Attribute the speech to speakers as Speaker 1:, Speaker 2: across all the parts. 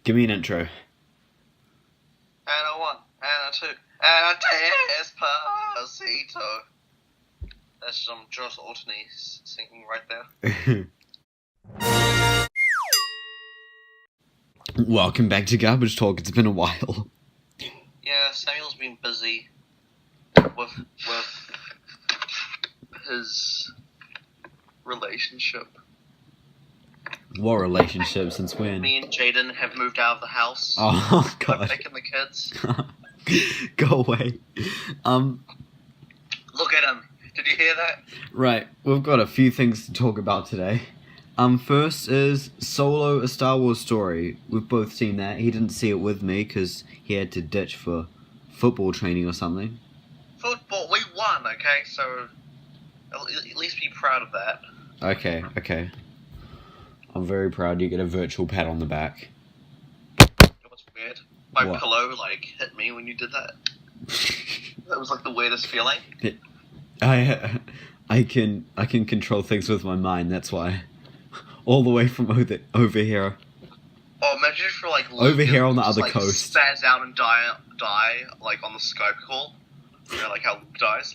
Speaker 1: Give me an intro.
Speaker 2: And a one, and a two, and a despacito. That's some Josh Altony singing right there.
Speaker 1: Welcome back to Garbage Talk. It's been a while.
Speaker 2: Yeah, Samuel's been busy with his relationship.
Speaker 1: What relationship? Since when?
Speaker 2: Me and Jaden have moved out of the house.
Speaker 1: Oh god.
Speaker 2: I've taken the kids.
Speaker 1: Go away.
Speaker 2: Look at him. Did you hear that?
Speaker 1: Right, we've got a few things to talk about today. First is Solo, A Star Wars Story. We've both seen that. He didn't see it with me because he had to ditch for football training or something.
Speaker 2: Football, we won, okay? So, at least be proud of that.
Speaker 1: Okay. I'm very proud you get a virtual pat on the back.
Speaker 2: It was weird. My
Speaker 1: What?
Speaker 2: pillow, hit me when you did that. That was, the weirdest feeling.
Speaker 1: I can control things with my mind, that's why. All the way from over here.
Speaker 2: Oh, imagine if you're,
Speaker 1: Over here on the
Speaker 2: just,
Speaker 1: other coast.
Speaker 2: spaz out and die, on the Skype call. You know, how Luke dies,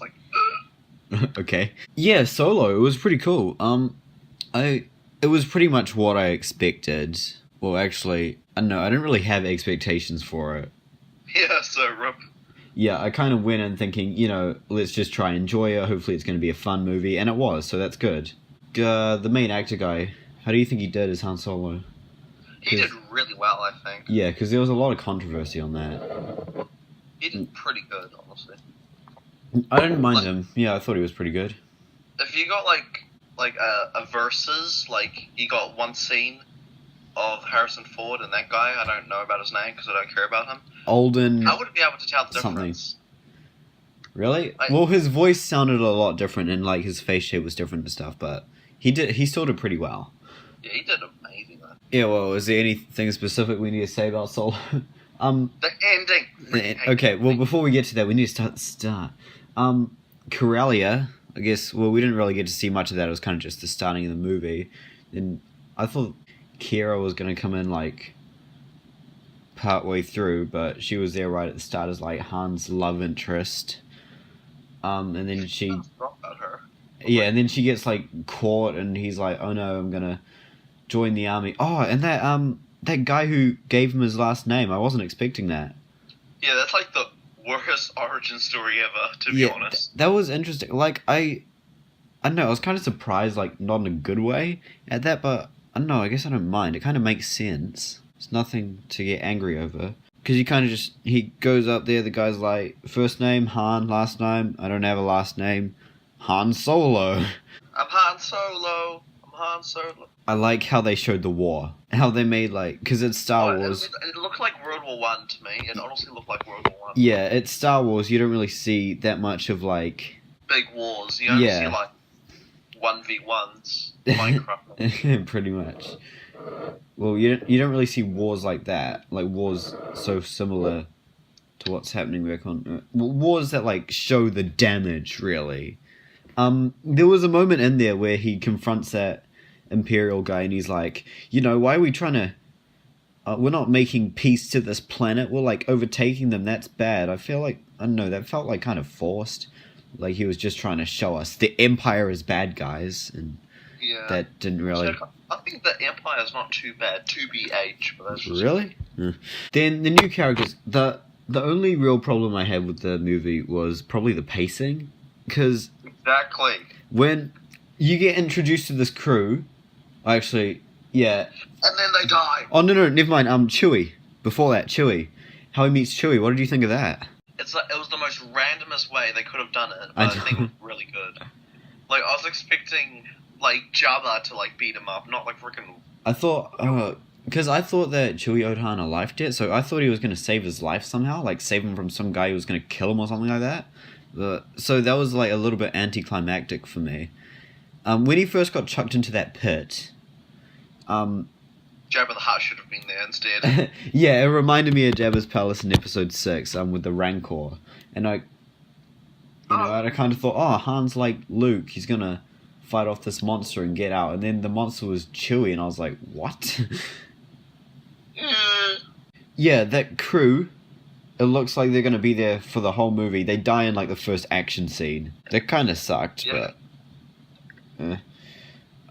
Speaker 1: Okay. Yeah, Solo, it was pretty cool. It was pretty much what I expected. Well, actually, I don't know, I didn't really have expectations for it.
Speaker 2: Yeah, so rip.
Speaker 1: Yeah, I kind of went in thinking, let's just try and enjoy it. Hopefully it's going to be a fun movie, and it was, so that's good. The main actor guy, how do you think he did as Han Solo?
Speaker 2: He did really well, I think.
Speaker 1: Yeah, because there was a lot of controversy on that.
Speaker 2: He did pretty good, honestly.
Speaker 1: I didn't mind him. Yeah, I thought he was pretty good.
Speaker 2: If you got, a versus, you got one scene of Harrison Ford and that guy, I don't know about his name because I don't care about him.
Speaker 1: Alden...
Speaker 2: I wouldn't be able to tell the difference.
Speaker 1: Something. Really? Well, his voice sounded a lot different, and his face shape was different and stuff. But he still did pretty well.
Speaker 2: Yeah, he did amazing though.
Speaker 1: Yeah. Well, is there anything specific we need to say about Solo?
Speaker 2: The ending.
Speaker 1: Okay. Well, before we get to that, we need to start. Corellia. I guess. Well, we didn't really get to see much of that. It was kind of just the starting of the movie, and I thought Kira was gonna come in part way through, but she was there right at the start as Han's love interest. And then she...
Speaker 2: About her.
Speaker 1: Yeah, and then she gets caught, and he's like, "Oh no, I'm gonna join the army." Oh, and that guy who gave him his last name, I wasn't expecting that.
Speaker 2: Yeah, that's the worst origin story ever, to be honest.
Speaker 1: That was interesting. I don't know, I was kind of surprised, not in a good way at that, but I don't know, I guess I don't mind. It kind of makes sense. It's nothing to get angry over. Because you kind of he goes up there, the guy's like, first name, Han, last name, I don't have a last name, Han Solo.
Speaker 2: I'm Han Solo.
Speaker 1: I like how they showed the war. How they made, because it's Star Wars.
Speaker 2: It looked like World War One to me. It honestly looked like World War One.
Speaker 1: Yeah, it's Star Wars, you don't really see that much of,
Speaker 2: big wars. You only see, 1v1s. Minecraft.
Speaker 1: Pretty much. Well, you don't really see wars like that. Wars so similar to what's happening back on... wars that, show the damage, really. There was a moment in there where he confronts that Imperial guy, and he's like, why are we trying to... we're not making peace to this planet. We're, overtaking them. That's bad. I feel I don't know, that felt, kind of forced. He was just trying to show us the Empire is bad guys, and that didn't really...
Speaker 2: I think the Empire is not too bad, 2BH, but that's just...
Speaker 1: Really? Yeah. Then the new characters, the only real problem I had with the movie was probably the pacing, because...
Speaker 2: Exactly.
Speaker 1: When you get introduced to this crew, actually, yeah...
Speaker 2: And then they die!
Speaker 1: Oh, no, never mind, Chewie. Before that, Chewie. How he meets Chewie, what did you think of that?
Speaker 2: It was the most randomest way they could have done it, but I think it was really good. I was expecting... Jabba to beat him up, not freaking...
Speaker 1: I thought, because I thought that Chewie owed Han a life debt, so I thought he was going to save his life somehow, save him from some guy who was going to kill him or something like that. So that was a little bit anticlimactic for me. When he first got chucked into that pit,
Speaker 2: Jabba the Hutt should have been there instead.
Speaker 1: Yeah, it reminded me of Jabba's palace in episode 6, with the Rancor, and I kind of thought, oh, Han's like Luke, he's gonna fight off this monster and get out, and then the monster was Chewie, and I was like, what? Yeah, that crew. It looks like they're gonna be there for the whole movie. They die in like the first action scene. That kind of sucked,
Speaker 2: Yeah.
Speaker 1: but I don't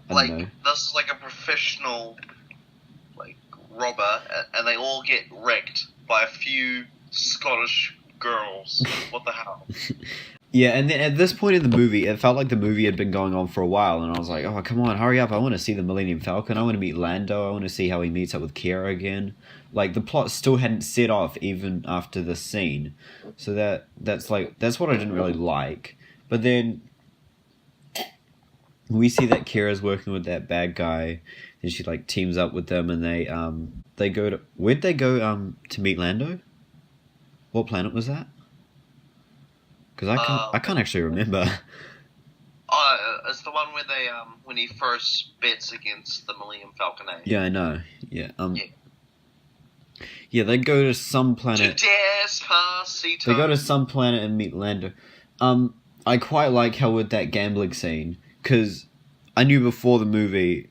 Speaker 2: Like
Speaker 1: know.
Speaker 2: this is like a professional, like robber, and they all get wrecked by a few Scottish girls. What the hell?
Speaker 1: Yeah, and then at this point in the movie, it felt like the movie had been going on for a while, and I was like, oh, come on, hurry up. I want to see the Millennium Falcon. I want to meet Lando. I want to see how he meets up with Kira again. Like, the plot still hadn't set off even after this scene. So that's what I didn't really like. But then we see that Kira's working with that bad guy, and she, like, teams up with them, and they go to... Where'd they go to meet Lando? What planet was that? Because I can't actually remember.
Speaker 2: It's the one where they when he first bets against the Millennium Falcon.
Speaker 1: Yeah, I know. Yeah.
Speaker 2: Yeah.
Speaker 1: Yeah, they go to some planet.
Speaker 2: Despacito.
Speaker 1: They go to some planet and meet Lando. I quite like how with that gambling scene, because I knew before the movie,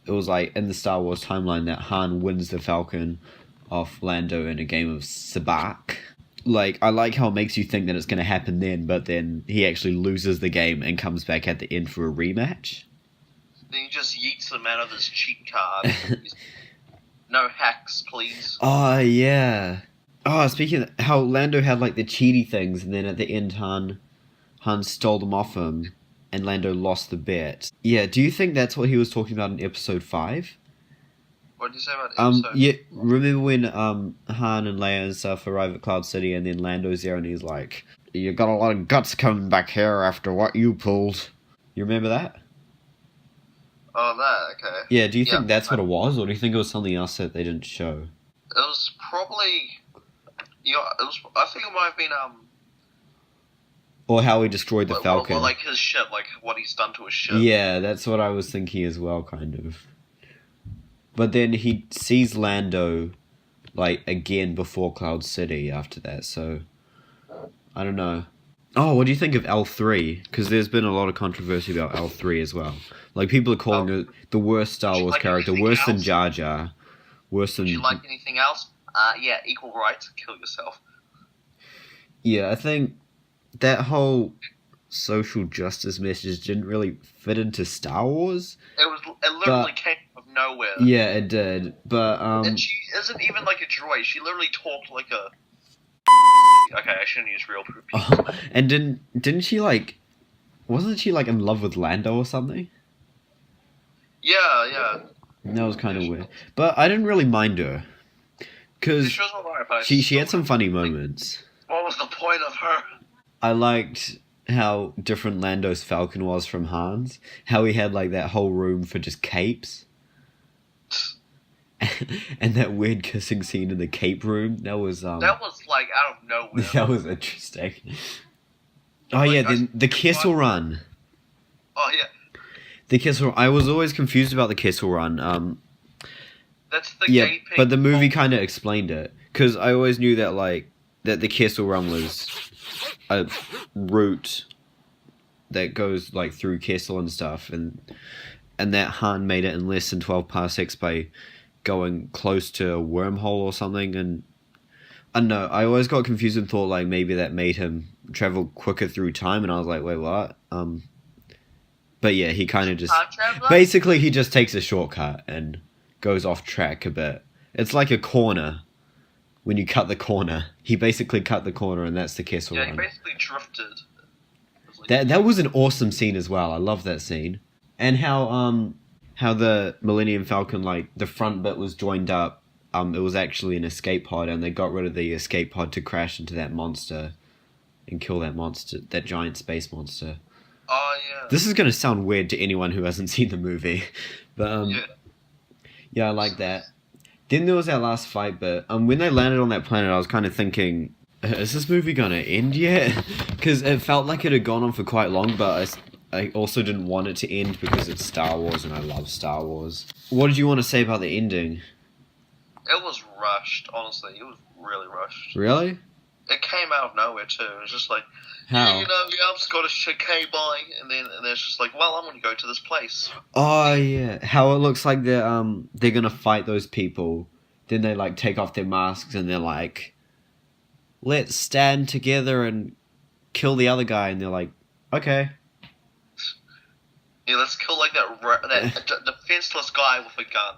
Speaker 1: it was like in the Star Wars timeline that Han wins the Falcon off Lando in a game of Sabacc. Like, I like how it makes you think that it's going to happen then, but then he actually loses the game and comes back at the end for a rematch.
Speaker 2: Then he just yeets him out of his cheat card. No hacks, please.
Speaker 1: Oh, yeah. Oh, speaking of how Lando had, like, the cheaty things, and then at the end Han stole them off him, and Lando lost the bet. Yeah, do you think that's what he was talking about in Episode 5?
Speaker 2: What did you say about episode?
Speaker 1: Yeah, remember when Han and Leia and stuff arrive at Cloud City, and then Lando's there, and he's like, "You got a lot of guts coming back here after what you pulled." You remember that?
Speaker 2: Oh, that, okay.
Speaker 1: Yeah, do you think that's what it was, or do you think it was something else that they didn't show?
Speaker 2: It was probably... Yeah, I think it might have been...
Speaker 1: Or how he destroyed the Falcon.
Speaker 2: Well, like his ship, like what he's done to his ship.
Speaker 1: Yeah, that's what I was thinking as well, kind of. But then he sees Lando, like, again before Cloud City after that, so... I don't know. Oh, what do you think of L3? Because there's been a lot of controversy about L3 as well. Like, people are calling it the worst Star Wars character, worse than Jar Jar, worse than...
Speaker 2: Did you like anything else? Yeah, equal rights, kill yourself.
Speaker 1: Yeah, I think that whole social justice message didn't really fit into Star Wars.
Speaker 2: It literally came out of nowhere.
Speaker 1: Yeah, it did, but
Speaker 2: and she isn't even like a droid. She literally talked like a... Okay, I shouldn't use real people.
Speaker 1: Oh, and didn't she, like... Wasn't she, like, in love with Lando or something?
Speaker 2: Yeah.
Speaker 1: That was kind of weird. But I didn't really mind her. Because she had some funny moments.
Speaker 2: What was the point of her?
Speaker 1: I liked how different Lando's Falcon was from Han's. How he had, like, that whole room for just capes. And that weird kissing scene in the cape room. That was,
Speaker 2: That was, like, out of nowhere.
Speaker 1: That was interesting. Oh, like, yeah, the Kessel Run.
Speaker 2: Oh, yeah.
Speaker 1: The Kessel... I was always confused about the Kessel Run.
Speaker 2: That's the
Speaker 1: yeah,
Speaker 2: gaping...
Speaker 1: but the movie kind of explained it. Because I always knew that, like, that the Kessel Run was a route that goes, like, through Kessel and stuff. And that Han made it in less than 12 parsecs by going close to a wormhole or something. And I don't know, I always got confused and thought, like, maybe that made him travel quicker through time. And I was like, wait, what? But yeah, he kind of just... Basically, he just takes a shortcut and goes off track a bit. It's like a corner. When you cut the corner. He basically cut the corner, and that's the Kessel Run.
Speaker 2: Yeah, he basically drifted.
Speaker 1: That was an awesome scene as well. I love that scene. And how the Millennium Falcon, like, the front bit was joined up. It was actually an escape pod, and they got rid of the escape pod to crash into that monster and kill that monster, that giant space monster.
Speaker 2: Oh, yeah.
Speaker 1: This is going to sound weird to anyone who hasn't seen the movie. But, yeah, I like that. Then there was that last fight bit. When they landed on that planet, I was kind of thinking, is this movie going to end yet? Because it felt like it had gone on for quite long, but I also didn't want it to end because it's Star Wars and I love Star Wars. What did you want to say about the ending?
Speaker 2: It was rushed, honestly. It was really rushed.
Speaker 1: Really?
Speaker 2: It came out of nowhere, too. It was just like,
Speaker 1: how?
Speaker 2: Yeah, I'm Scottish, okay, bye. And then it's just like, well, I'm going to go to this place.
Speaker 1: Oh, yeah. How it looks like they're going to fight those people then they like take off their masks and they're like, let's stand together and kill the other guy, and they're like, okay.
Speaker 2: Yeah, let's kill like that defenseless guy with a gun.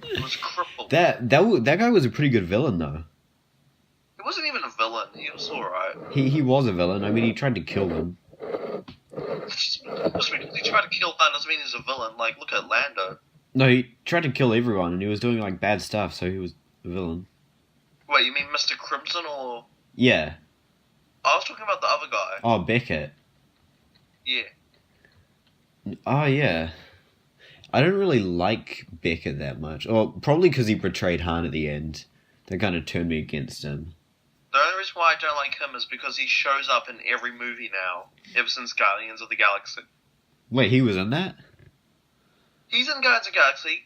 Speaker 2: He was crippled.
Speaker 1: that guy was a pretty good villain though.
Speaker 2: He wasn't even a villain. He was alright.
Speaker 1: He was a villain. I mean, he tried to kill them.
Speaker 2: Just because he tried to kill Han doesn't mean he's a villain. Like, look at Lando.
Speaker 1: No, he tried to kill everyone, and he was doing like bad stuff, so he was a villain.
Speaker 2: Wait, you mean Mr. Crimson or?
Speaker 1: Yeah.
Speaker 2: I was talking about the other guy.
Speaker 1: Oh, Beckett.
Speaker 2: Yeah.
Speaker 1: Oh, yeah. I don't really like Beckett that much. Or probably because he betrayed Han at the end. That kind of turned me against him.
Speaker 2: The only reason why I don't like him is because he shows up in every movie now, ever since Guardians of the Galaxy.
Speaker 1: Wait, he was in that?
Speaker 2: He's in Guardians of the Galaxy,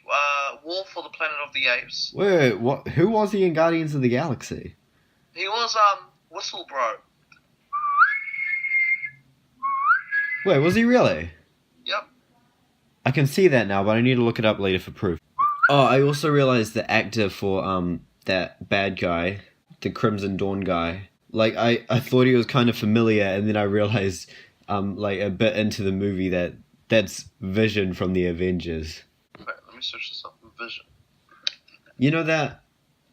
Speaker 2: War for the Planet of the Apes.
Speaker 1: Wait, what? Who was he in Guardians of the Galaxy?
Speaker 2: He was, Whistle Bro.
Speaker 1: Wait, was he really?
Speaker 2: Yep.
Speaker 1: I can see that now, but I need to look it up later for proof. Oh, I also realized the actor for, that bad guy, the Crimson Dawn guy. Like, I thought he was kind of familiar, and then I realized, like, a bit into the movie that's Vision from the Avengers.
Speaker 2: Wait, let me search this up. Vision.
Speaker 1: You know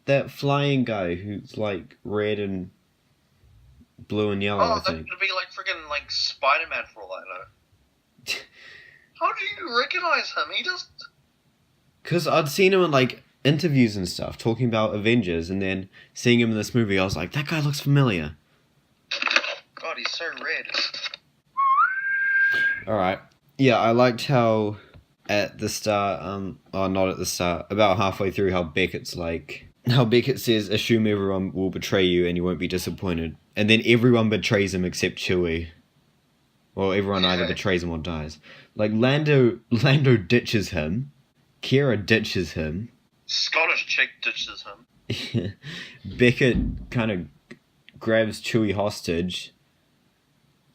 Speaker 1: that flying guy who's, like, red and blue and yellow, I
Speaker 2: that
Speaker 1: think.
Speaker 2: could be, like, friggin', like, Spider-Man for all I know. How do you recognize him? He just...
Speaker 1: Because I'd seen him in, like, interviews and stuff, talking about Avengers, and then seeing him in this movie, I was like, that guy looks familiar.
Speaker 2: God, he's so red.
Speaker 1: Alright. Yeah, I liked how at the start, not at the start, about halfway through, how Beckett says, assume everyone will betray you and you won't be disappointed. And then everyone betrays him except Chewie. Well, everyone either betrays him or dies. Like, Lando ditches him. Kira ditches him.
Speaker 2: Scottish chick ditches him.
Speaker 1: Beckett kind of grabs Chewie hostage.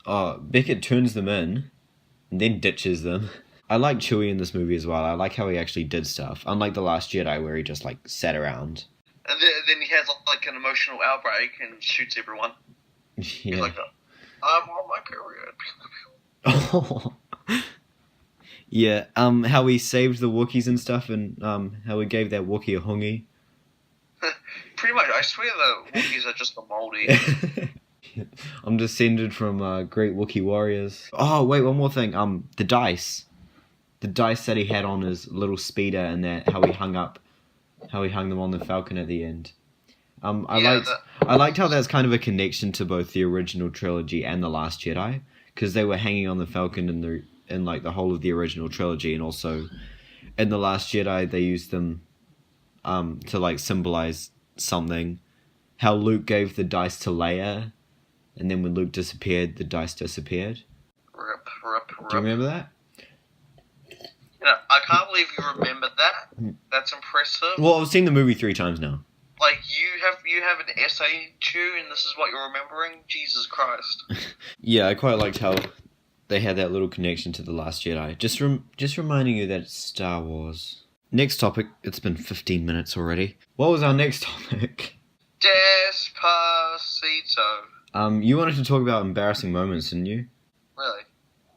Speaker 1: Beckett turns them in, and then ditches them. I like Chewie in this movie as well. I like how he actually did stuff, unlike The Last Jedi, where he just, like, sat around.
Speaker 2: And then he has, like, an emotional outbreak and shoots everyone.
Speaker 1: Yeah.
Speaker 2: He's like, I'm on my period.
Speaker 1: Yeah, how he saved the Wookiees and stuff, and how he gave that Wookiee a hongi.
Speaker 2: Pretty much, I swear the Wookiees are just the moldy.
Speaker 1: I'm descended from great Wookiee warriors. Oh, wait, one more thing. The dice. The dice that he had on his little speeder, and that how he hung them on the Falcon at the end. I liked how that's kind of a connection to both the original trilogy and The Last Jedi, because they were hanging on the Falcon in like the whole of the original trilogy, and also in The Last Jedi they used them to like symbolize something. How Luke gave the dice to Leia, and then when Luke disappeared, the dice disappeared.
Speaker 2: Rip.
Speaker 1: Do you remember that?
Speaker 2: I can't believe you remembered that. That's impressive.
Speaker 1: Well, I've seen the movie 3 times now.
Speaker 2: Like, you have an essay due, and this is what you're remembering? Jesus Christ.
Speaker 1: Yeah, I quite liked how they had that little connection to The Last Jedi. Just reminding you that it's Star Wars. Next topic. It's been 15 minutes already. What was our next topic?
Speaker 2: Despacito.
Speaker 1: You wanted to talk about embarrassing moments, didn't you?
Speaker 2: Really?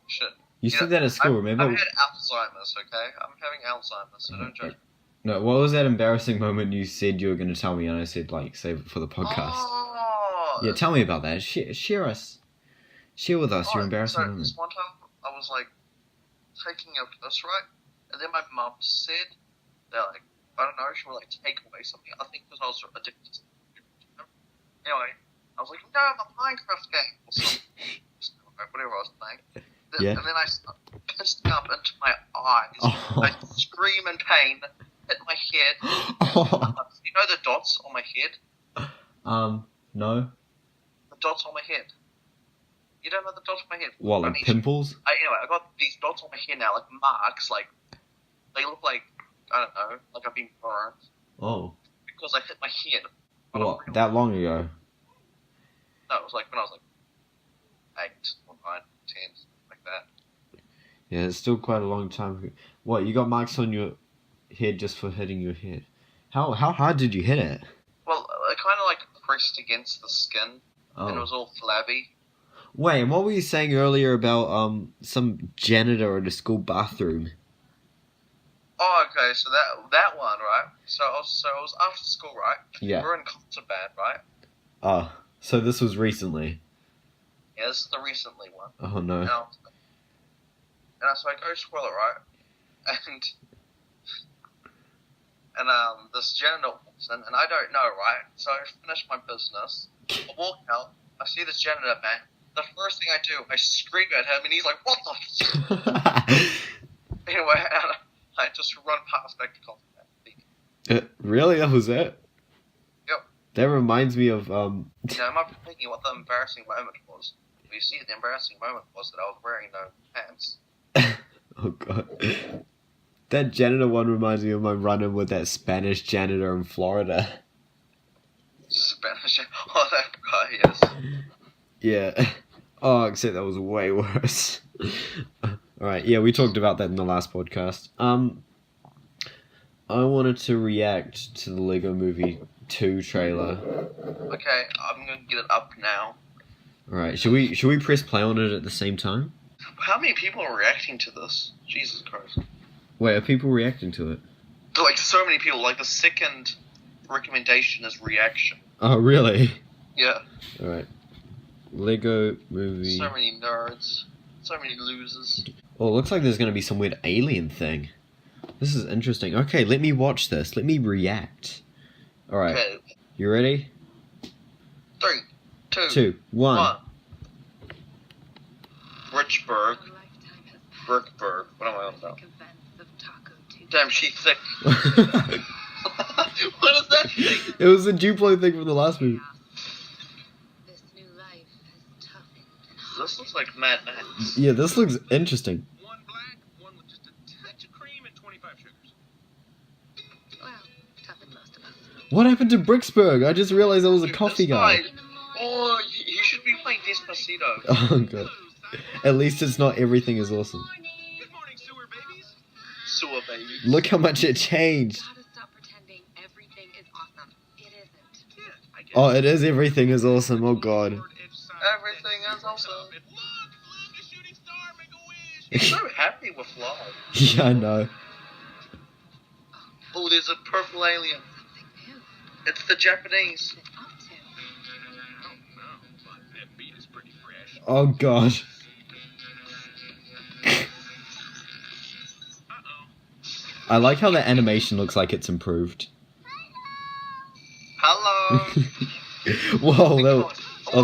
Speaker 2: Shit.
Speaker 1: You said that at school, remember?
Speaker 2: I've had Alzheimer's, okay? I'm having Alzheimer's, so don't judge me.
Speaker 1: No, what was that embarrassing moment you said you were going to tell me, and I said, like, save it for the podcast?
Speaker 2: Oh,
Speaker 1: Yeah, tell me about that. Share with us your embarrassing moment.
Speaker 2: This one time, I was, like, taking a piss, right? And then my mum said, they're like, I don't know, she would, like, take away something. I think because I was addicted to it. Anyway, I was like, no, my Minecraft game, or something. Whatever I was playing.
Speaker 1: Yeah.
Speaker 2: And then I pissed up into my eyes.
Speaker 1: Oh.
Speaker 2: I scream in pain, hit my head.
Speaker 1: Oh.
Speaker 2: You know the dots on my head?
Speaker 1: No.
Speaker 2: The dots on my head. You don't know the dots on my head?
Speaker 1: What, like pimples?
Speaker 2: Anyway, I got these dots on my head now, like marks, like, they look like, I don't know, like I've been burned.
Speaker 1: Oh.
Speaker 2: Because I hit my head.
Speaker 1: What, that long ago?
Speaker 2: No, it was like when I was like 8 or 9, 10, like that.
Speaker 1: Yeah, it's still quite a long time ago. What, you got marks on your head just for hitting your head? How hard did you hit it?
Speaker 2: Well, it kind of like pressed against the skin, and it
Speaker 1: Oh.
Speaker 2: was all flabby.
Speaker 1: Wait, what were you saying earlier about some janitor at a school bathroom?
Speaker 2: Oh, okay, so that one, right? So I was after school, right?
Speaker 1: Yeah.
Speaker 2: We're in concert band, right?
Speaker 1: Oh, so this was recently.
Speaker 2: Yeah, this is the recently one.
Speaker 1: Oh no.
Speaker 2: So I go to toilet, right? And this janitor walks in, and I don't know, right? So I finish my business. I walk out. I see this janitor man. The first thing I do, I scream at him, and he's like, "What the?" Anyway, and I just run past back to concert.
Speaker 1: Really? That was it?
Speaker 2: Yep.
Speaker 1: That reminds me of
Speaker 2: I'm thinking what the embarrassing moment was. You see, the embarrassing moment was that I was wearing no pants.
Speaker 1: Oh god. That janitor one reminds me of my run-in with that Spanish janitor in Florida.
Speaker 2: Spanish. Oh, that guy, yes.
Speaker 1: Yeah. Oh, except that was way worse. Alright, yeah, we talked about that in the last podcast. I wanted to react to the Lego Movie 2 trailer.
Speaker 2: Okay, I'm gonna get it up now.
Speaker 1: Alright, should we press play on it at the same time?
Speaker 2: How many people are reacting to this? Jesus Christ.
Speaker 1: Wait, are people reacting to it?
Speaker 2: Like, so many people. Like, the second recommendation is reaction.
Speaker 1: Oh, really?
Speaker 2: Yeah.
Speaker 1: Alright. Lego Movie...
Speaker 2: So many nerds. So many losers.
Speaker 1: Oh, it looks like there's going to be some weird alien thing. This is interesting. Okay, let me watch this. Let me react. Alright.
Speaker 2: Okay.
Speaker 1: You ready?
Speaker 2: 3, 2,
Speaker 1: 2, 1.
Speaker 2: Richburg. Brickburg. What am I on about? Damn, she's thick. What is that thing?
Speaker 1: It was a Duplo thing from the last movie.
Speaker 2: This looks like Mad Max.
Speaker 1: Yeah, this looks interesting.
Speaker 3: One black, one with just a touch of cream and 25 sugars.
Speaker 4: Well, toughened most of us.
Speaker 1: What happened to Bricksburg? I just realized there was a
Speaker 2: Dude,
Speaker 1: coffee
Speaker 2: this
Speaker 1: guy.
Speaker 2: Oh, he should be playing Despacito.
Speaker 1: Oh god. At least it's not everything is awesome.
Speaker 3: Good morning, sewer babies.
Speaker 2: Sewer baby.
Speaker 1: Look how much it changed.
Speaker 4: Gotta stop pretending everything is awesome. It isn't.
Speaker 3: Yeah, I guess.
Speaker 1: Oh, it is everything is awesome. Oh god.
Speaker 2: Everything is awesome.
Speaker 3: Look, a shooting star, make a wish.
Speaker 2: He's so happy with love.
Speaker 1: Yeah, I know.
Speaker 2: Oh, there's a purple alien.
Speaker 4: Something new.
Speaker 2: It's the Japanese.
Speaker 4: What's it up to?
Speaker 3: I don't know, but that beat is pretty fresh.
Speaker 1: Oh god.
Speaker 3: Uh-oh.
Speaker 1: I like how the animation looks like it's improved.
Speaker 2: Hello.
Speaker 1: Whoa,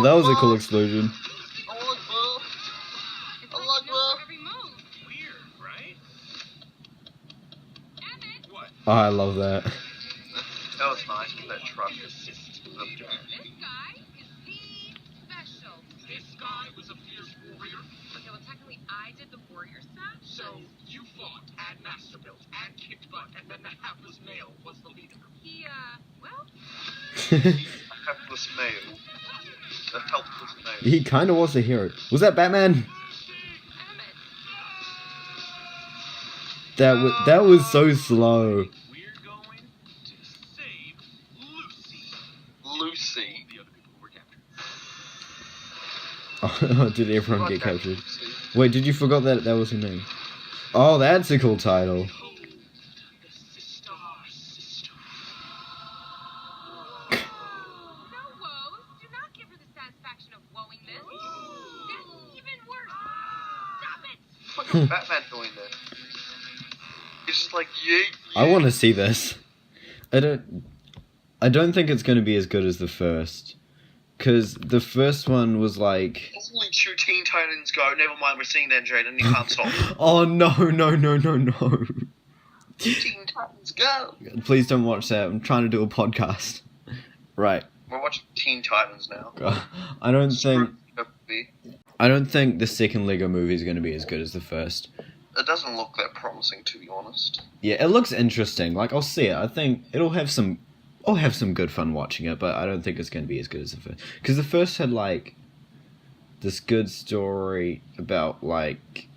Speaker 1: that was a cool explosion.
Speaker 2: I like love.
Speaker 4: It's
Speaker 2: I
Speaker 4: like
Speaker 2: like
Speaker 4: you know
Speaker 2: love.
Speaker 4: every move.
Speaker 3: Weird, right?
Speaker 4: Emmett,
Speaker 3: What?
Speaker 1: Oh, I love that.
Speaker 2: That was nice with that truck.
Speaker 4: this guy is the special.
Speaker 3: This guy was a fierce warrior,
Speaker 4: Okay, well technically I did the warrior stuff.
Speaker 3: so you fought, and master built, and kicked butt, and then the hapless male was the leader.
Speaker 4: He, well,
Speaker 2: Helpless male. The helpless male.
Speaker 1: He kind of was a hero. Was that Batman?
Speaker 4: Emmett.
Speaker 1: That was so slow.
Speaker 3: We're going to save Lucy.
Speaker 2: Lucy.
Speaker 3: The other people who were captured.
Speaker 1: Oh, did everyone get
Speaker 2: Okay,
Speaker 1: captured?
Speaker 2: Lucy.
Speaker 1: Wait, did you forget that was her name? Oh, that's a cool title.
Speaker 3: Behold, the sister.
Speaker 4: No woes. Do not give her the satisfaction of woeing this. That's even worse. Stop it.
Speaker 2: What's the Batman doing there? He's just like, yeet.
Speaker 1: I want to see this. I don't think it's going to be as good as the first. Because the first one was like...
Speaker 2: Holy shoot, Teen Titans Go. Never mind, we're seeing that, Jaden. You can't stop.
Speaker 1: Oh, no.
Speaker 2: Teen Titans Go.
Speaker 1: Please don't watch that. I'm trying to do a podcast. Right.
Speaker 2: We're watching Teen Titans now.
Speaker 1: I don't think...
Speaker 2: It
Speaker 1: I don't think the second Lego movie is going to be as good as the first.
Speaker 2: doesn't look that promising, to be honest.
Speaker 1: Yeah, it looks interesting. Like, I'll see it. I think I'll have some good fun watching it, but I don't think it's going to be as good as the first. Because the first had, like, this good story about, like...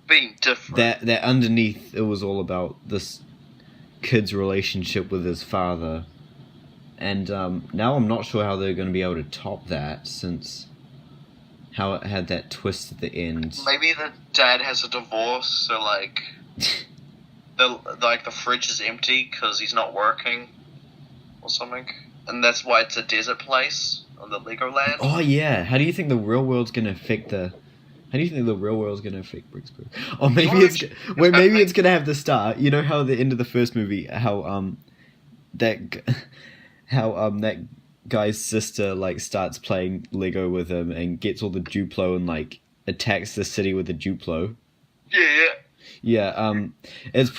Speaker 2: Being different.
Speaker 1: That underneath, it was all about this kid's relationship with his father. And now I'm not sure how they're going to be able to top that, since how it had that twist at the end.
Speaker 2: Maybe the dad has a divorce, so like the fridge is empty because he's not working or something, and that's why it's a desert place on the Legoland.
Speaker 1: Oh yeah, how do you think the real world's going to affect Bricksburg? Or maybe it's going to have the start. You know how at the end of the first movie, how that guy's sister like starts playing Lego with him and gets all the Duplo and like attacks the city with the Duplo. Yeah, she's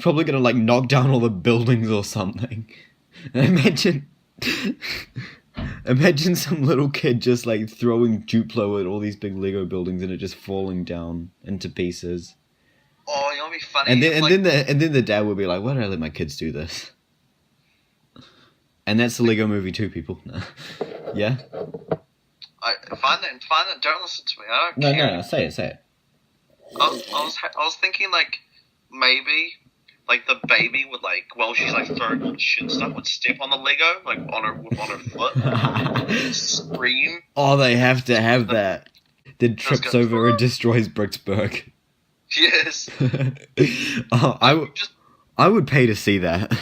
Speaker 1: probably gonna like knock down all the buildings or something. Imagine some little kid just like throwing Duplo at all these big Lego buildings and it just falling down into pieces.
Speaker 2: Oh, you know what'd be funny?
Speaker 1: And then the dad will be like, "Why did I let my kids do this?" And that's the Lego Movie 2, people. Yeah?
Speaker 2: Find that. Don't listen to me. I don't care.
Speaker 1: No. Say it.
Speaker 2: I was thinking like maybe like the baby would like while she's like throwing shit and stuff would step on the Lego like on her foot, scream.
Speaker 1: Oh, they have to have that. Then trips over and destroys Bricksburg.
Speaker 2: Yes.
Speaker 1: I would pay to see that.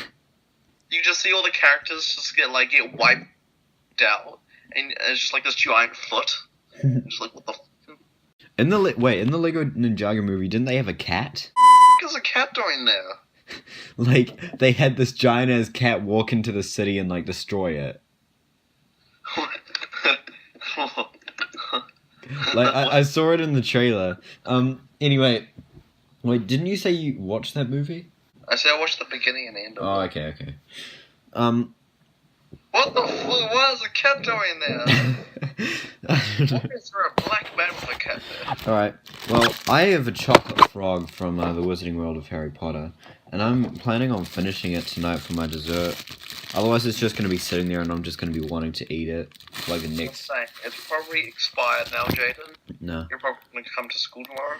Speaker 2: You just see all the characters just get wiped out, and it's just like this giant foot. Just like, what the f***?
Speaker 1: In the Lego Ninjago movie, didn't they have a cat?
Speaker 2: There's a cat doing there.
Speaker 1: Like, they had this giant-ass cat walk into the city and, like, destroy it. Like, I saw it in the trailer. Anyway, wait, didn't you say you watched that movie?
Speaker 2: I said I watched the beginning and end of it.
Speaker 1: Oh, okay.
Speaker 2: What the fuck? What is a cat doing there? Why is there a black man with a cat there?
Speaker 1: Alright, well, I have a chocolate frog from the Wizarding World of Harry Potter, and I'm planning on finishing it tonight for my dessert. Otherwise, it's just going to be sitting there, and I'm just going to be wanting to eat it for like the next...
Speaker 2: It's probably expired now, Jaden.
Speaker 1: No.
Speaker 2: You're probably going to come to school tomorrow?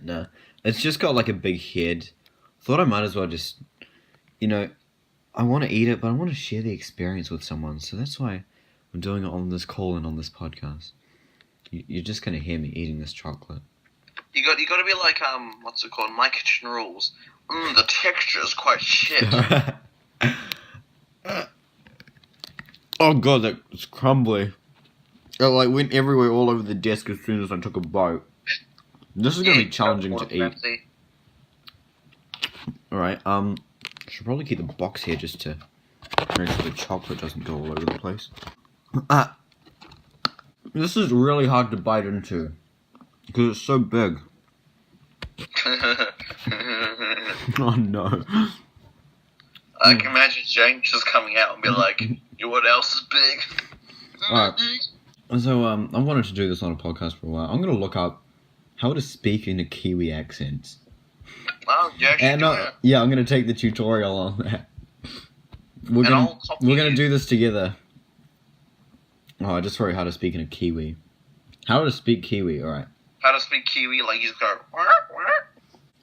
Speaker 1: No. It's just got like a big head. Thought I might as well just, I want to eat it, but I want to share the experience with someone, so that's why I'm doing it on this call and on this podcast. You're just gonna hear me eating this chocolate.
Speaker 2: You got to be like what's it called? My Kitchen Rules. The texture is quite shit.
Speaker 1: Oh god, that's crumbly. It like went everywhere, all over the desk as soon as I took a bite. This is gonna be challenging to eat. Alright, should probably keep the box here just to make sure the chocolate doesn't go all over the place. This is really hard to bite into because it's so big. Oh no.
Speaker 2: I can imagine Jane just coming out and be like, "You know what else is big?"
Speaker 1: Alright. So I wanted to do this on a podcast for a while. I'm gonna look up how to speak in a Kiwi accent.
Speaker 2: Oh, yeah,
Speaker 1: yeah, I'm gonna take the tutorial on that. We're gonna do this together. Oh, I just wrote how to speak in a Kiwi. How to speak Kiwi, alright.
Speaker 2: How to speak Kiwi, like you just go...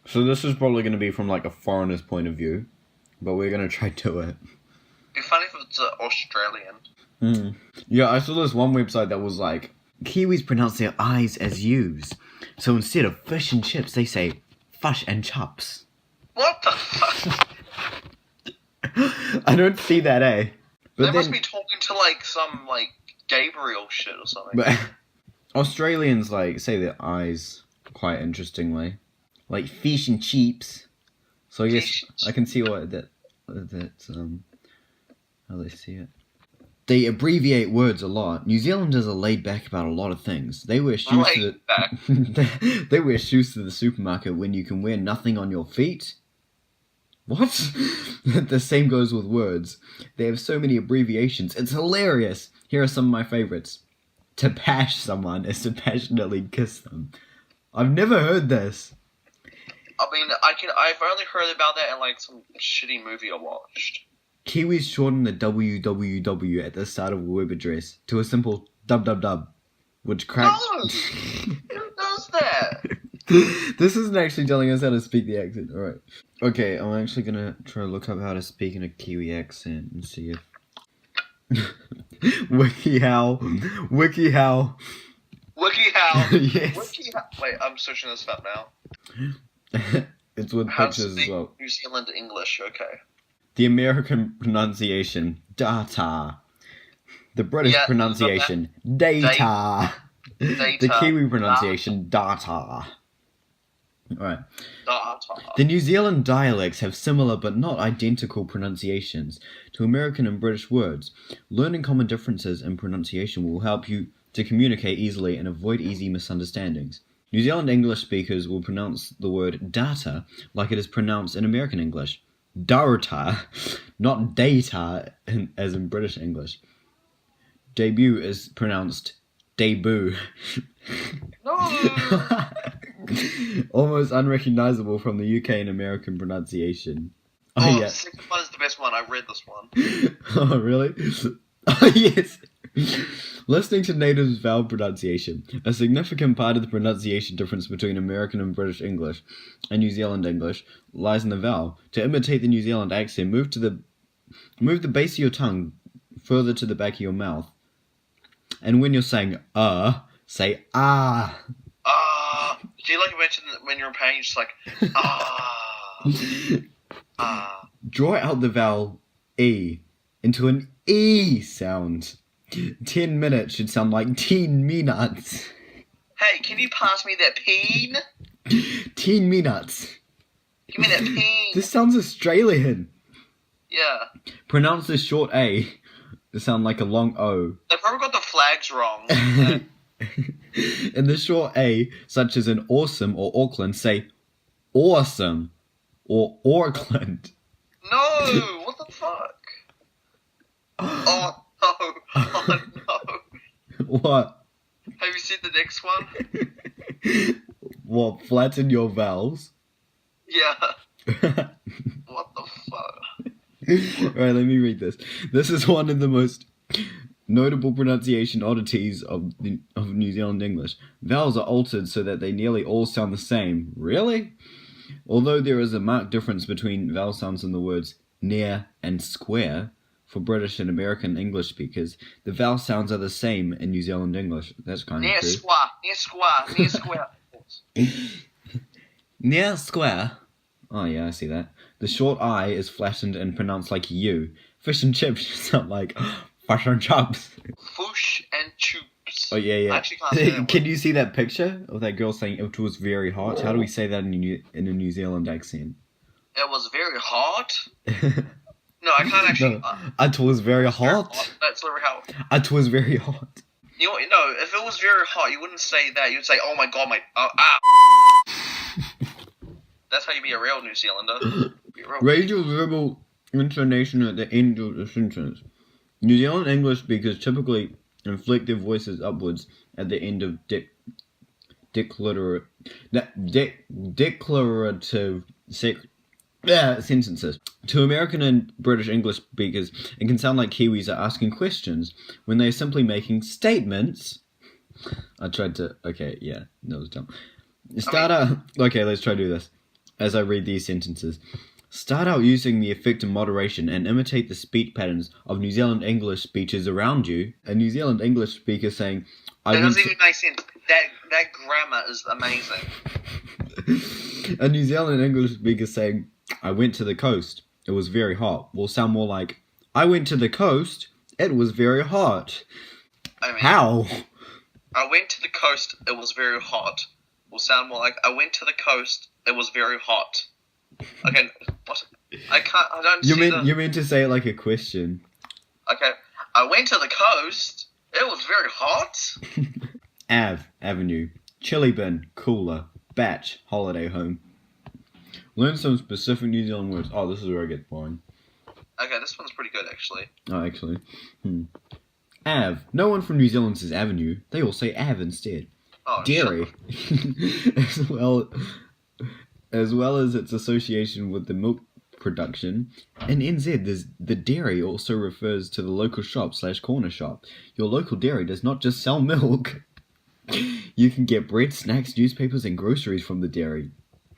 Speaker 1: So this is probably gonna be from like a foreigner's point of view, but we're gonna try to do it.
Speaker 2: It'd be funny if it's Australian.
Speaker 1: Yeah, I saw this one website that was like, Kiwis pronounce their I's as U's. So instead of fish and chips, they say fish and chops.
Speaker 2: What the fuck?
Speaker 1: I don't see that, eh? But
Speaker 2: they must be talking to like some like Gabriel shit or something.
Speaker 1: But Australians like say their I's quite interestingly, like fish and chips. So I guess I can see what that's how they see it. They abbreviate words a lot. New Zealanders are laid back about a lot of things. They wear shoes they wear shoes to the supermarket when you can wear nothing on your feet. What? The same goes with words. They have so many abbreviations. It's hilarious. Here are some of my favorites. To pash someone is to passionately kiss them. I've never heard this.
Speaker 2: I mean, I've only heard about that in like some shitty movie I watched.
Speaker 1: Kiwis shorten the www at the start of a web address to a simple www, which cracks...
Speaker 2: No! Who does that?
Speaker 1: This isn't actually telling us how to speak the accent. Alright. Okay, I'm actually gonna try to look up how to speak in a Kiwi accent and see if... WikiHow. WikiHow.
Speaker 2: WikiHow.
Speaker 1: Yes.
Speaker 2: WikiHow. Wait, I'm searching this up now.
Speaker 1: It's with
Speaker 2: How to
Speaker 1: pictures as
Speaker 2: speak
Speaker 1: well.
Speaker 2: New Zealand English, okay.
Speaker 1: The American pronunciation, data. The British
Speaker 2: Yeah,
Speaker 1: pronunciation, data.
Speaker 2: Data.
Speaker 1: The Kiwi pronunciation, data. Alright.
Speaker 2: Data.
Speaker 1: The New Zealand dialects have similar but not identical pronunciations to American and British words. Learning common differences in pronunciation will help you to communicate easily and avoid easy misunderstandings. New Zealand English speakers will pronounce the word data like it is pronounced in American English. Data, not data as in British English. Debut is pronounced debut.
Speaker 2: No!
Speaker 1: Almost unrecognizable from the UK and American pronunciation.
Speaker 2: Oh,
Speaker 1: yeah.
Speaker 2: the second one is the best one. I read this one.
Speaker 1: Oh, really? Oh, yes. Listening to natives' vowel pronunciation. A significant part of the pronunciation difference between American and British English and New Zealand English lies in the vowel. To imitate the New Zealand accent, move the base of your tongue further to the back of your mouth. And when you're saying say ah.
Speaker 2: Do you like mention that when you're in pain, you're just like,
Speaker 1: Draw out the vowel E into an E sound. 10 minutes should sound like 10 minutes.
Speaker 2: Hey, can you pass me that peen?
Speaker 1: 10 minutes.
Speaker 2: Give me that peen.
Speaker 1: This sounds Australian.
Speaker 2: Yeah.
Speaker 1: Pronounce the short A to sound like a long O.
Speaker 2: They probably got the flags wrong.
Speaker 1: In the short A, such as in awesome or Auckland, say awesome or Auckland.
Speaker 2: No! What the fuck? Oh, no. Oh, no.
Speaker 1: What?
Speaker 2: Have you seen the next one?
Speaker 1: What, flatten your vowels?
Speaker 2: Yeah. What the fuck?
Speaker 1: Alright, let me read this. This is one of the most notable pronunciation oddities of New Zealand English. Vowels are altered so that they nearly all sound the same. Really? Although there is a marked difference between vowel sounds in the words near and square for British and American English speakers, the vowel sounds are the same in New Zealand English. That's kind of
Speaker 2: Near
Speaker 1: true.
Speaker 2: square. Near square. Near square.
Speaker 1: Near square. Oh yeah, I see that. The short I is flattened and pronounced like U. Fish and chips sound like fish and chips.
Speaker 2: Fush and tubes.
Speaker 1: Oh yeah, yeah.
Speaker 2: I actually can't say that
Speaker 1: Can
Speaker 2: word.
Speaker 1: you see that picture of that girl saying it was very hot? How do we say that in a New Zealand accent?
Speaker 2: It was very hot. No, I can't actually.
Speaker 1: No, it was very hot.
Speaker 2: That's literally how.
Speaker 1: It was very hot.
Speaker 2: You know, no, if it was very hot, you wouldn't say that. You'd say, "Oh my god, my That's how you be a real New Zealander. Be a real-
Speaker 1: Raise your verbal intonation at the end of the sentence. New Zealand English speakers typically inflect their voices upwards at the end of declarative sentences. To American and British English speakers, it can sound like Kiwis are asking questions when they are simply making statements. Okay, yeah, that was dumb. Okay, let's try to do this as I read these sentences. Start out using the effect of moderation and imitate the speech patterns of New Zealand English speeches around you. A New Zealand English speaker saying,
Speaker 2: That doesn't even make sense. That grammar is amazing.
Speaker 1: A New Zealand English speaker saying, I went to the coast. It was very hot. Will sound more like, I went to the coast. It was very hot.
Speaker 2: I mean,
Speaker 1: How?
Speaker 2: I went to the coast. It was very hot. Will sound more like, I went to the coast. It was very hot. Okay, what? I don't
Speaker 1: You
Speaker 2: see
Speaker 1: meant to say it like a question.
Speaker 2: Okay, I went to the coast. It was very hot.
Speaker 1: Avenue. Chili bin. Cooler. Batch. Holiday home. Learn some specific New Zealand words. Oh, this is where I get boring.
Speaker 2: Okay, this one's pretty good, actually.
Speaker 1: Oh, actually. Ave. No one from New Zealand says avenue. They all say Ave instead.
Speaker 2: Oh,
Speaker 1: Dairy. as well as its association with the milk production. In NZ, the dairy also refers to the local shop / corner shop. Your local dairy does not just sell milk. You can get bread, snacks, newspapers, and groceries from the dairy.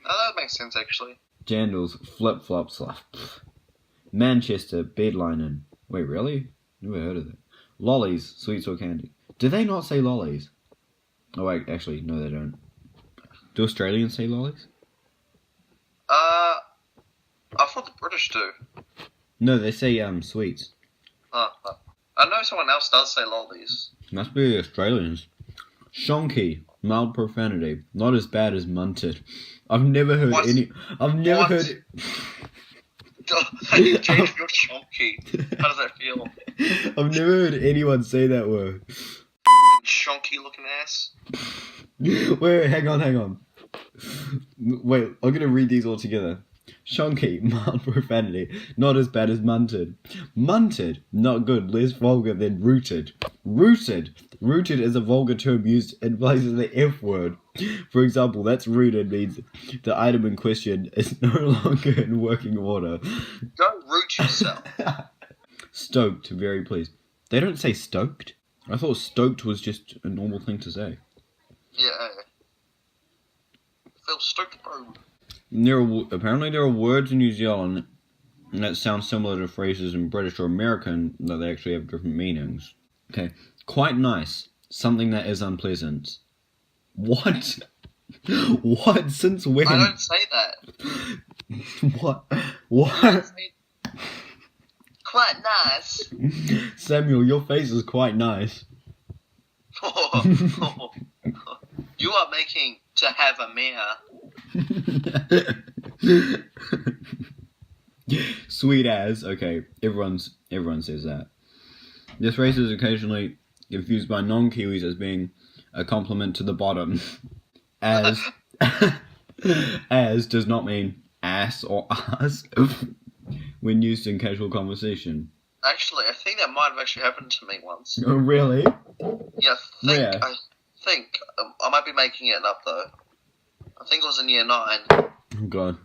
Speaker 2: Oh, that makes sense, actually.
Speaker 1: Jandals, flip-flops, Manchester, bed linen. Wait, really? Never heard of that. Lollies, sweets or candy. Do they not say lollies? Oh, wait, actually, no, they don't. Do Australians say lollies?
Speaker 2: I thought the British do.
Speaker 1: No, they say sweets.
Speaker 2: I know someone else does say lollies.
Speaker 1: Must be the Australians. Shonky, mild profanity, not as bad as munted. I've never heard
Speaker 2: What?
Speaker 1: any. I've never
Speaker 2: What?
Speaker 1: heard.
Speaker 2: How do you change your chonky? How does that feel?
Speaker 1: I've never heard anyone say that word.
Speaker 2: Chonky looking ass.
Speaker 1: Wait, hang on. Wait, I'm gonna read these all together. Shonky, mild profanity, not as bad as munted. Munted, not good, less vulgar than rooted. Rooted is a vulgar term used in place of the F word. For example, that's rooted means the item in question is no longer in working order.
Speaker 2: Go root yourself.
Speaker 1: Stoked, very pleased. They don't say stoked? I thought stoked was just a normal thing to say.
Speaker 2: Yeah. Feel stoked, bro.
Speaker 1: Apparently there are words in New Zealand that sound similar to phrases in British or American, that they actually have different meanings. Okay. Quite nice. Something that is unpleasant. What? What? Since when?
Speaker 2: I don't say that.
Speaker 1: What?
Speaker 2: I
Speaker 1: What?
Speaker 2: don't say- Quite nice.
Speaker 1: Samuel, your face is quite nice.
Speaker 2: You are making to have a mare.
Speaker 1: Sweet as. Okay, everyone says that. This phrase is occasionally confused by non-Kiwis as being a compliment to the bottom, as as does not mean ass or ass when used in casual conversation.
Speaker 2: Actually, I think that might have actually happened to me once.
Speaker 1: Oh, really?
Speaker 2: Yeah,
Speaker 1: Where?
Speaker 2: I think I might be making it up though. I think it was in year 9.
Speaker 1: Oh God.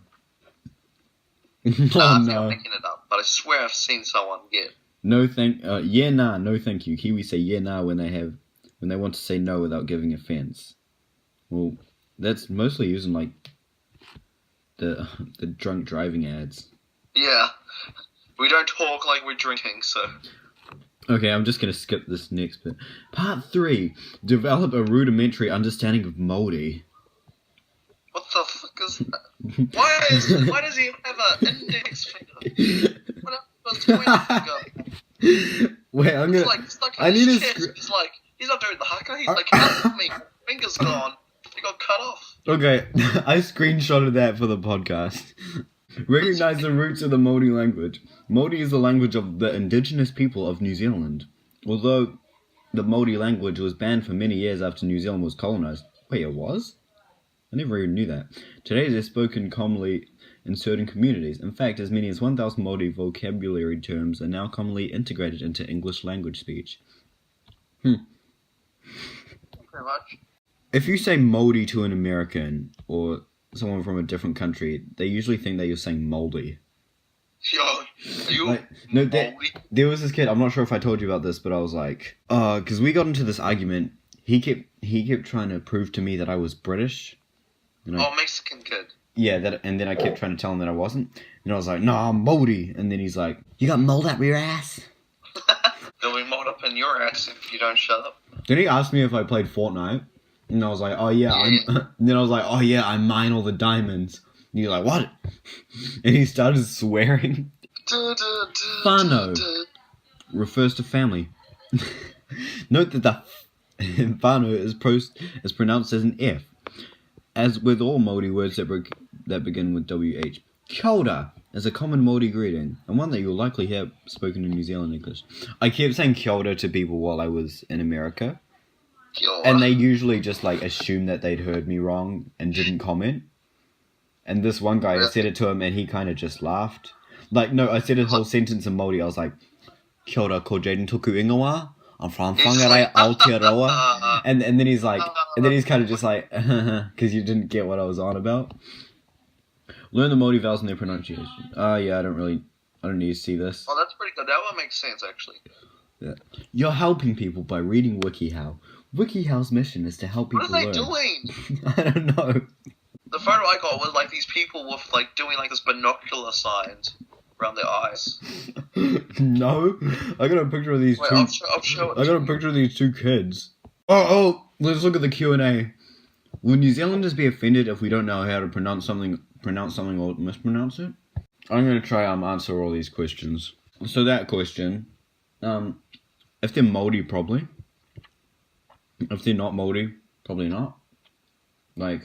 Speaker 2: I think I'm
Speaker 1: no.
Speaker 2: making it up, but I swear I've seen someone get.
Speaker 1: No thank. Yeah, nah. No, thank you. Kiwis say yeah, nah when they want to say no without giving offense. Well, that's mostly used in like the drunk driving ads.
Speaker 2: Yeah, we don't talk like we're drinking, so.
Speaker 1: Okay, I'm just gonna skip this next bit. Part 3. Develop a rudimentary understanding of moldy.
Speaker 2: What the fuck is that? Why does he have an index finger? What happened to his pointer finger?
Speaker 1: Wait, I'm
Speaker 2: It's
Speaker 1: gonna.
Speaker 2: like stuck
Speaker 1: I
Speaker 2: in
Speaker 1: need
Speaker 2: his
Speaker 1: to.
Speaker 2: chest. He's like, he's not doing the haka. He's like, help me. Finger's gone. He got cut off.
Speaker 1: Okay, I screenshotted that for the podcast. Recognize the roots of the Māori language. Māori is the language of the indigenous people of New Zealand. Although the Māori language was banned for many years after New Zealand was colonized. Wait, it was? I never even knew that. Today it is spoken commonly in certain communities. In fact, as many as 1,000 Māori vocabulary terms are now commonly integrated into English language speech.
Speaker 2: Pretty much.
Speaker 1: If you say Māori to an American or someone from a different country, they usually think that you're saying moldy.
Speaker 2: Yo, are you
Speaker 1: Like, no,
Speaker 2: moldy?
Speaker 1: there was this kid, I'm not sure if I told you about this, but I was like, because we got into this argument. He kept trying to prove to me that I was British. And I,
Speaker 2: Oh, Mexican kid.
Speaker 1: yeah, and then I kept trying to tell him that I wasn't. And I was like, no, I'm moldy. And then he's like, you got mold up your ass?
Speaker 2: There'll be mold up in your ass if you don't shut up.
Speaker 1: Then he asked me if I played Fortnite. And I was like, oh yeah, and then I was like, oh yeah, I mine all the diamonds. And he's like, what? And he started swearing. Whānau refers to family. Note that the whānau is pronounced as an F. As with all Māori words that begin with WH. Kia ora is a common Māori greeting, and one that you'll likely hear spoken in New Zealand English. I kept saying kia ora to people while I was in America. And they usually just like assume that they'd heard me wrong and didn't comment. And this one guy, I said it to him and he kind of just laughed. Like, no, I said a whole sentence in Māori. I was like, kia ora, ko Jaden toku ingoa. I'm from Whangarei, Aotearoa. And then he's like, and then he's kind of just like, because you didn't get what I was on about. Learn the Māori vowels and their pronunciation. Yeah, I don't need to see this.
Speaker 2: Oh, that's pretty good. That one makes sense, actually.
Speaker 1: Yeah. You're helping people by reading WikiHow. WikiHow's mission is to help people
Speaker 2: What are they
Speaker 1: learn.
Speaker 2: doing?
Speaker 1: I don't know.
Speaker 2: The photo I got was like these people with like doing like this binocular signs around their eyes.
Speaker 1: No, I got a picture of these
Speaker 2: Wait,
Speaker 1: two.
Speaker 2: I'll show it.
Speaker 1: I got a picture of these two kids. Oh, let's look at the Q&A. Will New Zealanders be offended if we don't know how to pronounce something or mispronounce it? I'm gonna try answer all these questions. So that question, if they're Māori, probably. If they're not Māori, probably not. Like,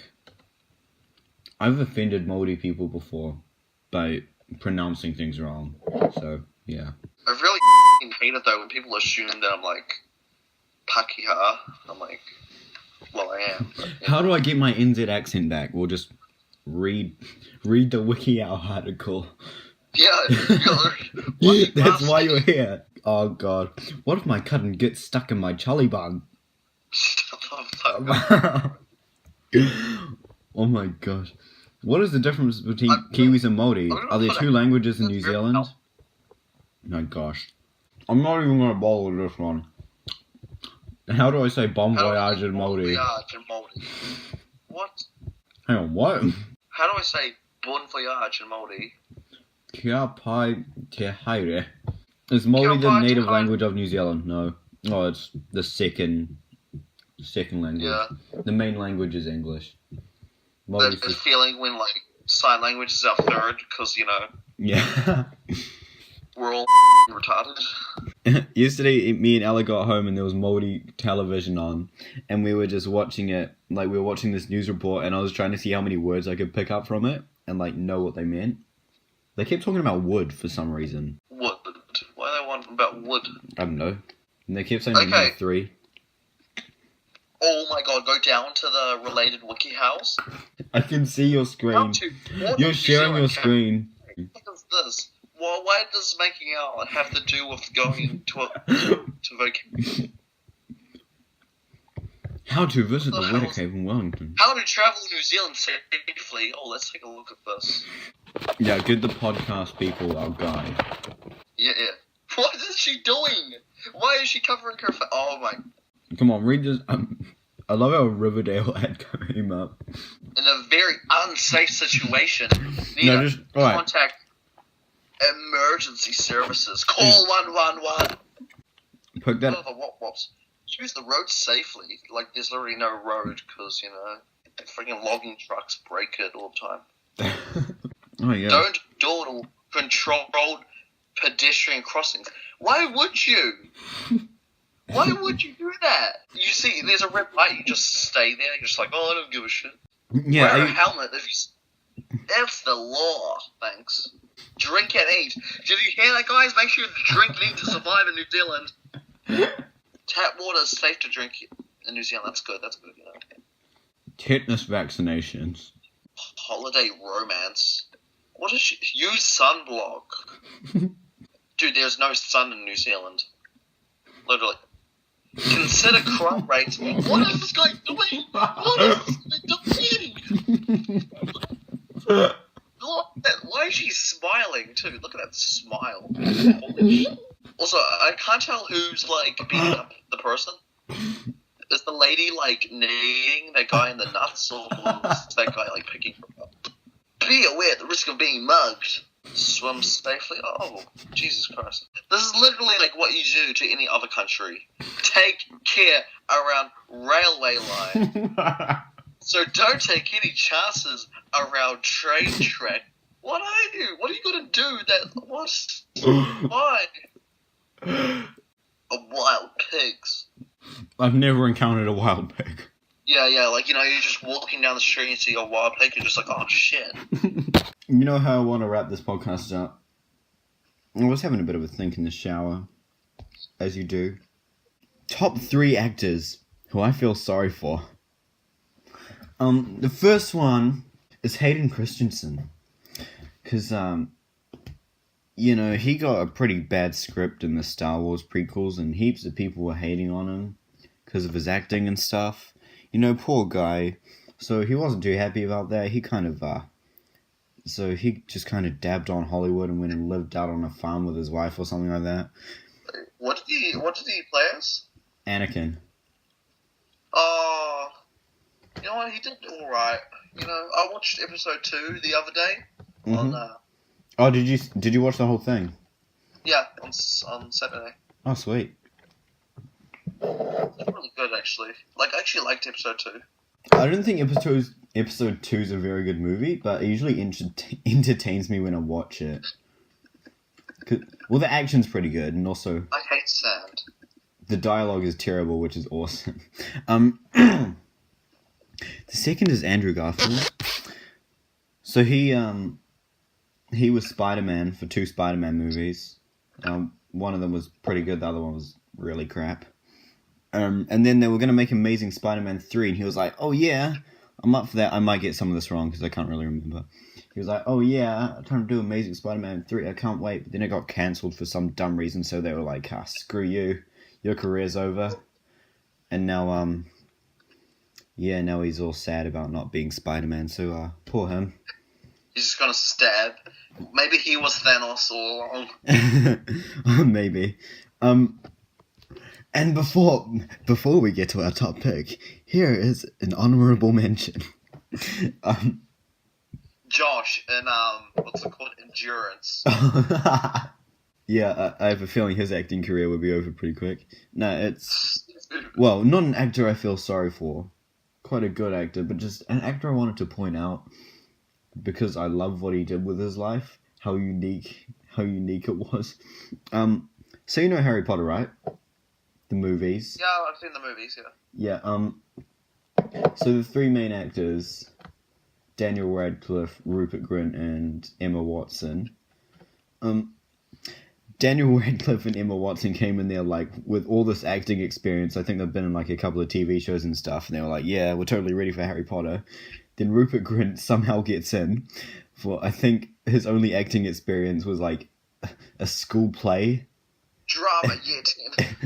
Speaker 1: I've offended Māori people before by pronouncing things wrong. So, yeah.
Speaker 2: I really hate it though when people assume that I'm like Pakeha. I'm like, well, I am. But,
Speaker 1: How do I get my NZ accent back? We'll just read the WikiHow article.
Speaker 2: Yeah,
Speaker 1: That's why you're here. Oh god. What if my cousin gets stuck in my chali bun? Oh my gosh. What is the difference between Kiwis and Māori? Are there two languages in New Zealand? My gosh. I'm not even gonna bother with this one. How do I say bon voyage in Māori?
Speaker 2: What?
Speaker 1: Hang on, what?
Speaker 2: How do I say bon voyage in Māori?
Speaker 1: Kia pai te haere. Is Māori the native language of New Zealand? No. Oh, it's the second language.
Speaker 2: Yeah.
Speaker 1: The main language is English.
Speaker 2: That feeling when like sign language is our third, because
Speaker 1: Yeah.
Speaker 2: we're all retarded.
Speaker 1: Yesterday, me and Ella got home and there was Māori television on, and we were just watching it. Like, we were watching this news report, and I was trying to see how many words I could pick up from it and like know what they meant. They kept talking about wood for some reason.
Speaker 2: Wood. Why do they want about wood?
Speaker 1: I don't know. And they kept saying
Speaker 2: Okay.
Speaker 1: number 3.
Speaker 2: Oh my god, go down to the related WikiHows.
Speaker 1: I can see your screen. You're sharing your screen.
Speaker 2: What is this? Well, why does making out have to do with going to vocabulary?
Speaker 1: How to visit the
Speaker 2: What the
Speaker 1: Wetter
Speaker 2: hell is-
Speaker 1: Cave in Wellington.
Speaker 2: How to travel New Zealand safely? Oh, let's take a look at this.
Speaker 1: Yeah, give the podcast people our guide.
Speaker 2: Yeah. What is she doing? Why is she covering her face? Oh my.
Speaker 1: Come on, read this. I love how Riverdale ad came up.
Speaker 2: In a very unsafe situation, need
Speaker 1: No,
Speaker 2: to
Speaker 1: just alright.
Speaker 2: contact emergency services. Call 111.
Speaker 1: Put that.
Speaker 2: Whoops. Use the road safely. Like, there's literally no road because, freaking logging trucks break it all the time.
Speaker 1: Oh yeah.
Speaker 2: Don't dawdle controlled pedestrian crossings. Why would you? Why would you do that? You see, there's a red light, you just stay there, you're just like, oh, I don't give a shit.
Speaker 1: Yeah.
Speaker 2: Wear a helmet if you... That's the law, thanks. Drink and eat. Did you hear that, guys? Make sure you drink and eat to survive in New Zealand. Tap water is safe to drink in New Zealand. That's good,
Speaker 1: Tetanus vaccinations.
Speaker 2: Holiday romance. What is she? Use sunblock. Dude, there's no sun in New Zealand. Literally. Consider crime rates. What is this guy doing? What is this guy doing? Why is she smiling too? Look at that smile. Holy shit. Also, I can't tell who's like beating up the person. Is the lady like kneeing that guy in the nuts, or is that guy like picking her up? Be aware of the risk of being mugged. Swim safely. Oh, Jesus Christ. This is literally like what you do to any other country. Take care around railway line. So don't take any chances around train track. What do I do? What are you gonna do that... What? Why? Wild pigs.
Speaker 1: I've never encountered a wild pig.
Speaker 2: Yeah, like, you're just walking down the street and see a wild pig, you're just like, oh shit.
Speaker 1: You know how I want to wrap this podcast up? I was having a bit of a think in the shower, as you do. Top 3 actors who I feel sorry for. The first one is Hayden Christensen. Because, he got a pretty bad script in the Star Wars prequels, and heaps of people were hating on him because of his acting and stuff. Poor guy. So he wasn't too happy about that. He just kind of dabbed on Hollywood and went and lived out on a farm with his wife or something like that.
Speaker 2: What did he play as?
Speaker 1: Anakin.
Speaker 2: Oh, you know what? He did all right. You know, I watched episode 2 the other day on
Speaker 1: Oh, did you watch the whole thing?
Speaker 2: on Saturday.
Speaker 1: Oh, sweet.
Speaker 2: It's really good actually. Like I actually liked episode 2.
Speaker 1: I don't think episode 2 is a very good movie, but it usually entertains me when I watch it. Well, the action's pretty good, and also
Speaker 2: I hate sand.
Speaker 1: the dialogue is terrible, which is awesome. The second is Andrew Garfield. So he was Spider-Man for 2 Spider-Man movies. One of them was pretty good, the other one was really crap. And then they were going to make Amazing Spider-Man 3, and he was like, oh yeah, I'm up for that. I might get some of this wrong, because I can't really remember. He was like, oh yeah, I'm trying to do Amazing Spider-Man 3, I can't wait. But then it got cancelled for some dumb reason, so they were like, screw you, your career's over. And now, now he's all sad about not being Spider-Man, so, poor him.
Speaker 2: He's just gonna stab. Maybe he was Thanos all along.
Speaker 1: Maybe. And before we get to our top pick, here is an honorable mention.
Speaker 2: Josh in what's it called? Endurance.
Speaker 1: Yeah, I have a feeling his acting career will be over pretty quick. No, it's... Well, not an actor I feel sorry for. Quite a good actor, but just an actor I wanted to point out because I love what he did with his life. How unique it was. So you know Harry Potter, right? The movies.
Speaker 2: Yeah, I've seen the movies, yeah.
Speaker 1: Yeah, so the 3 main actors, Daniel Radcliffe, Rupert Grint, and Emma Watson. Daniel Radcliffe and Emma Watson came in there, like, with all this acting experience. I think they've been in, like, a couple of TV shows and stuff, and they were like, yeah, we're totally ready for Harry Potter. Then Rupert Grint somehow gets in for, I think, his only acting experience was, like, a school play.
Speaker 2: Drama year 10.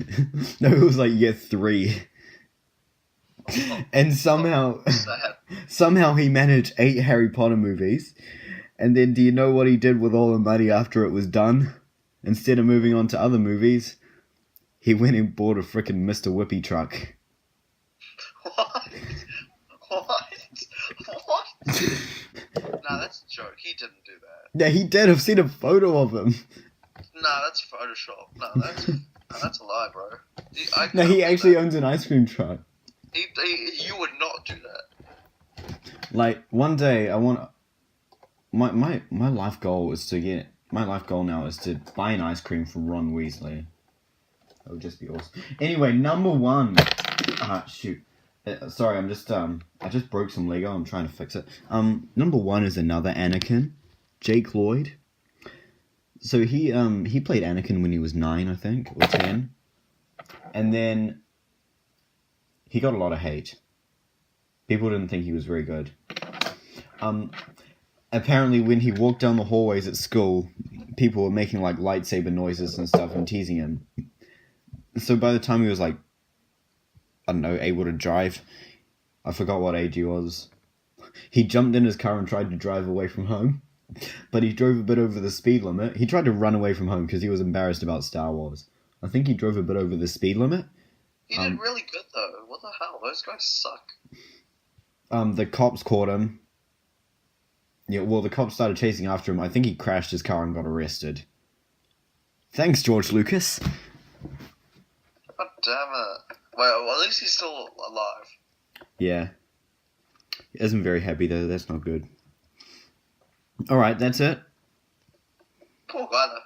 Speaker 1: No, it was, like, year 3. And somehow he managed 8 Harry Potter movies. And then do you know what he did with all the money after it was done? Instead of moving on to other movies, he went and bought a frickin' Mr. Whippy truck.
Speaker 2: What? Nah, that's a joke. He didn't do that.
Speaker 1: Yeah, he did. I've seen a photo of him.
Speaker 2: Nah, that's Photoshop. No, that's a lie, bro.
Speaker 1: No, he actually owns an ice cream truck.
Speaker 2: You would not do that.
Speaker 1: Like, one day, I want... My life goal is to get... My life goal now is to buy an ice cream from Ron Weasley. That would just be awesome. Anyway, number 1. Shoot. Sorry, I'm just... I just broke some Lego. I'm trying to fix it. Number 1 is another Anakin. Jake Lloyd. So he played Anakin when he was 9, I think, or 10. And then he got a lot of hate. People didn't think he was very good. Apparently when he walked down the hallways at school, people were making like lightsaber noises and stuff and teasing him. So by the time he was like, I don't know, able to drive, I forgot what age he was, he jumped in his car and tried to drive away from home. But he drove a bit over the speed limit. He tried to run away from home because he was embarrassed about Star Wars. I think he drove a bit over the speed limit.
Speaker 2: He did really good though. What the hell? Those guys suck.
Speaker 1: The cops caught him. Yeah, well, the cops started chasing after him. I think he crashed his car and got arrested. Thanks, George Lucas.
Speaker 2: God damn it. Well, at least he's still alive.
Speaker 1: Yeah. He isn't very happy though. That's not good. Alright, that's it.
Speaker 2: Poor guy though.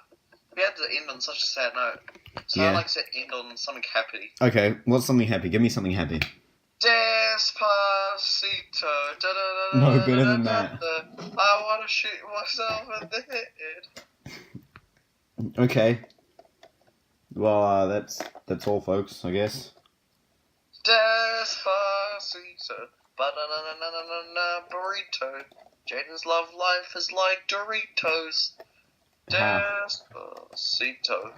Speaker 2: We had to end on such a sad note. So
Speaker 1: Yeah.
Speaker 2: I like to end on something happy.
Speaker 1: Okay, what's something happy? Give me something happy.
Speaker 2: Despacito.
Speaker 1: No, better than that.
Speaker 2: I want to shoot myself in the head.
Speaker 1: Okay. Well, that's all, folks, I guess.
Speaker 2: Despacito. Banana burrito. Jaden's love life is like Doritos.
Speaker 1: Huh.
Speaker 2: Despacito.